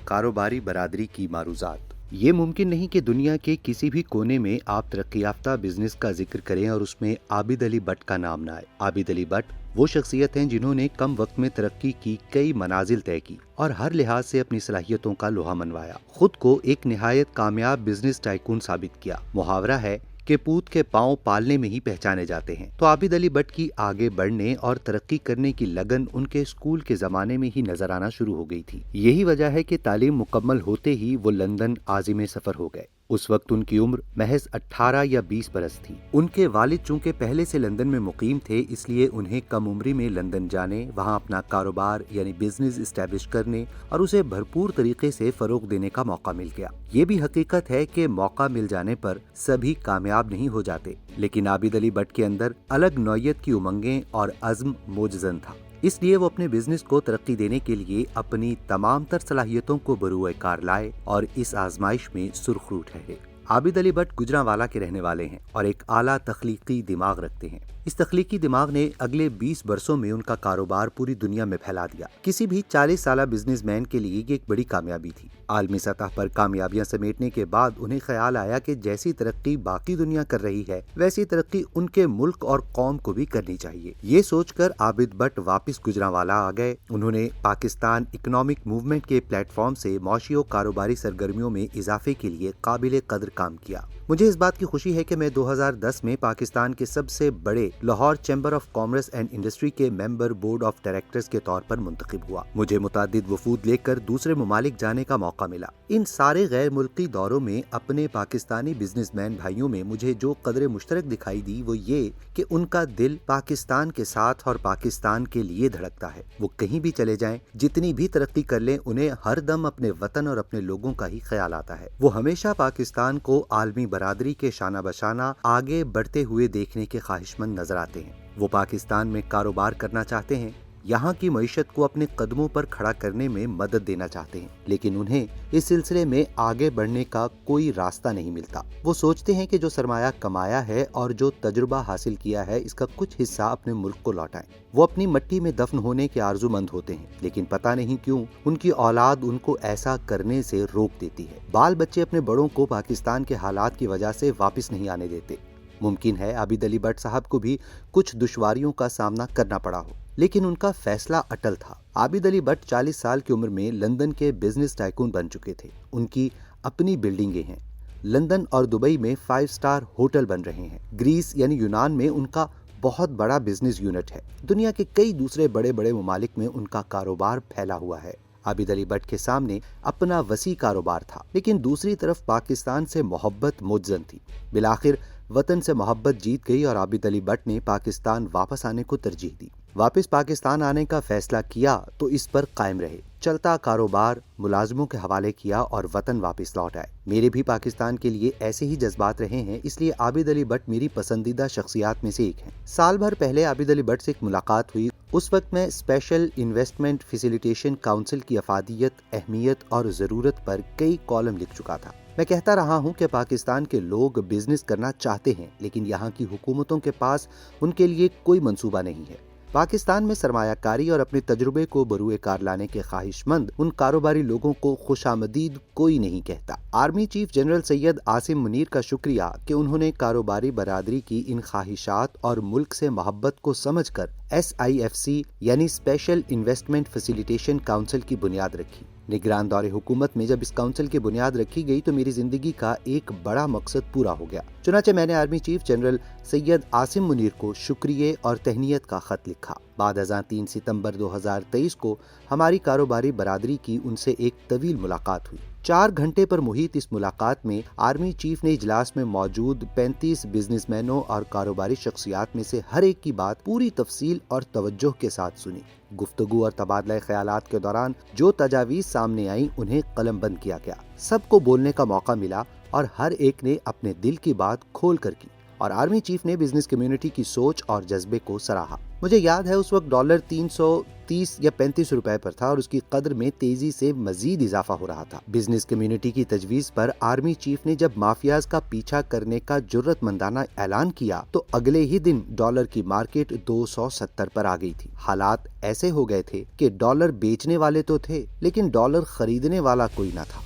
कारोबारी बरादरी की मारूजात। ये मुमकिन नहीं कि दुनिया के किसी भी कोने में आप तरक्की याफ्ता बिजनेस का जिक्र करें और उसमें आबिद अली भट्ट का नाम ना आए। आबिद अली भट्ट वो शख्सियत हैं जिन्होंने कम वक्त में तरक्की की कई मनाजिल तय की और हर लिहाज से अपनी सलाहियतों का लोहा मनवाया। खुद को एक निहायत कामयाब बिजनेस टाइकून साबित किया। मुहावरा है कि पूत के पांव पालने में ही पहचाने जाते हैं। तो आबिद अली भट्ट की आगे बढ़ने और तरक्की करने की लगन उनके स्कूल के जमाने में ही नजर आना शुरू हो गई थी। यही वजह है कि तालीम मुकम्मल होते ही वो लंदन आज़िम सफर हो गए। उस वक्त उनकी उम्र महज 18 या 20 बरस थी। उनके वालिद चूंकि पहले से लंदन में मुकीम थे, इसलिए उन्हें कम उम्री में लंदन जाने, वहां अपना कारोबार यानी बिजनेस इस्टेब्लिश करने और उसे भरपूर तरीके से फरोग देने का मौका मिल गया। ये भी हकीकत है कि मौका मिल जाने पर सभी कामयाब नहीं हो जाते, लेकिन आबिद अली भट्ट के अंदर अलग नौयत की उमंगें और अज़्म मोजज़न था। इसलिए वो अपने बिजनेस को तरक्की देने के लिए अपनी तमाम तर सलाहियतों को बरूए कार लाए और इस आजमाइश में सुरखरू ठहरे। आबिद अली भट्ट गुजरांवाला के रहने वाले हैं और एक आला तख्लीकी दिमाग रखते हैं। इस तख्लीकी दिमाग ने अगले 20 बरसों में उनका कारोबार पूरी दुनिया में फैला दिया। किसी भी 40 साला बिजनेसमैन के लिए ये एक बड़ी कामयाबी थी। आलमी सतह पर कामयाबियां समेटने के बाद उन्हें ख्याल आया कि जैसी तरक्की बाकी दुनिया कर रही है, वैसी तरक्की उनके मुल्क और कौम को भी करनी चाहिए। ये सोचकर आबिद भट्ट वापस गुजरांवाला आ गए। उन्होंने पाकिस्तान इकोनॉमिक मूवमेंट के प्लेटफॉर्म से मौशी और कारोबारी सरगर्मियों में इजाफे के लिए काबिल कदर काम किया। मुझे इस बात की खुशी है कि मैं 2010 में पाकिस्तान के सबसे बड़े Lahore chamber of commerce and industry के मेंबर बोर्ड ऑफ डायरेक्टर्स के तौर पर मुंतखब हुआ। मुझे मुतादिद वफूद लेकर दूसरे ममालिक जाने का मौका मिला। इन सारे गैर मुल्की दौरों में अपने पाकिस्तानी बिजनेसमैन भाइयों में मुझे जो कदर मुश्तरक दिखाई दी वो ये कि उनका दिल पाकिस्तान के साथ और पाकिस्तान के लिए धड़कता है। वो कहीं भी चले जाएं, जितनी भी तरक्की कर लें, उन्हें हर दम अपने वतन और अपने लोगों का ही ख्याल आता है। वो हमेशा पाकिस्तान को आलमी बरादरी के शाना बशाना आगे बढ़ते हुए देखने के ख्वाहिशमंद नजर आते हैं। वो पाकिस्तान में कारोबार करना चाहते हैं, यहाँ की मईशत को अपने कदमों पर खड़ा करने में मदद देना चाहते हैं, लेकिन उन्हें इस सिलसिले में आगे बढ़ने का कोई रास्ता नहीं मिलता। वो सोचते हैं कि जो सरमाया कमाया है और जो तजुर्बा हासिल किया है, इसका कुछ हिस्सा अपने मुल्क को लौटाएं। वो अपनी मट्टी में दफन होने के आरजूमंद होते हैं, लेकिन पता नहीं क्यों उनकी औलाद उनको ऐसा करने से रोक देती है। बाल बच्चे अपने बड़ों को पाकिस्तान के हालात की वजह से वापस नहीं आने देते। मुमकिन है आबिद अली भट्ट साहब को भी कुछ दुश्वारियों का सामना करना पड़ा हो, लेकिन उनका फैसला अटल था। आबिद अली भट्ट 40 साल की उम्र में लंदन के बिजनेस टाइकून बन चुके थे। उनकी अपनी बिल्डिंगें हैं। लंदन और दुबई में 5 स्टार होटल बन रहे हैं। ग्रीस यानी यूनान में उनका बहुत बड़ा बिजनेस यूनिट है। दुनिया के कई दूसरे बड़े बड़े ममालिक में उनका कारोबार फैला हुआ है। आबिद अली भट्ट के सामने अपना वसी कारोबार था, लेकिन दूसरी तरफ पाकिस्तान से मोहब्बत मुज्जन थी। बिलाखिर वतन से मोहब्बत जीत गई और आबिद अली भट्ट ने पाकिस्तान वापस आने को तरजीह दी। वापस पाकिस्तान आने का फैसला किया तो इस पर कायम रहे। चलता कारोबार मुलाजमों के हवाले किया और वतन वापस लौट आए। मेरे भी पाकिस्तान के लिए ऐसे ही जज्बात रहे हैं, इसलिए आबिद अली भट्ट मेरी पसंदीदा शख्सियात में से एक हैं। साल भर पहले आबिद अली भट्ट से एक मुलाकात हुई। उस वक्त मैं स्पेशल इन्वेस्टमेंट फैसिलिटेशन काउंसिल की अफादियत, अहमियत और ज़रूरत पर कई कॉलम लिख चुका था। मैं कहता रहा हूं कि पाकिस्तान के लोग बिजनेस करना चाहते हैं, लेकिन यहाँ की हुकूमतों के पास उनके लिए कोई मंसूबा नहीं है। पाकिस्तान में सरमायाकारी और अपने तजुर्बे को बरूए कार लाने के ख्वाहिशमंद उन कारोबारी लोगों को खुशामदीद कोई नहीं कहता। Army chief general Syed Asim Munir का शुक्रिया कि उन्होंने कारोबारी बरादरी की इन ख्वाहिशात और मुल्क से मोहब्बत को समझकर SIFC यानी स्पेशल इन्वेस्टमेंट फैसिलिटेशन काउंसिल की बुनियाद रखी। निगरान दौरे हुकूमत में जब इस काउंसिल की बुनियाद रखी गई तो मेरी जिंदगी का एक बड़ा मकसद पूरा हो गया। चुनाचे मैंने army chief general Syed Asim Munir को शुक्रिया और तहनीयत का खत लिखा। बाद अज़ां 3 सितंबर 2023 को हमारी कारोबारी बरादरी की उनसे एक तवील मुलाकात हुई। 4 घंटे पर मुहित इस मुलाकात में आर्मी चीफ ने इजलास में मौजूद 35 बिजनेसमैनों और कारोबारी शख्सियात में से हर एक की बात पूरी तफसील और तवज्जो के साथ सुनी। गुफ्तगू और तबादला ख्यालात के दौरान जो तजावीज़ सामने आई उन्हें कलमबंद किया गया। सबको बोलने का मौका मिला और हर एक ने अपने दिल की बात खोल कर की और आर्मी चीफ ने बिजनेस कम्युनिटी की सोच और जज्बे को सराहा। مجھے یاد ہے اس وقت ڈالر 330 یا 35 روپے پر تھا اور اس کی قدر میں تیزی سے مزید اضافہ ہو رہا تھا۔ بزنس کمیونٹی کی تجویز پر آرمی چیف نے جب مافیاز کا پیچھا کرنے کا جرأت مندانہ اعلان کیا تو اگلے ہی دن ڈالر کی مارکیٹ 270 پر آ گئی تھی۔ حالات ایسے ہو گئے تھے کہ ڈالر بیچنے والے تو تھے لیکن ڈالر خریدنے والا کوئی نہ تھا۔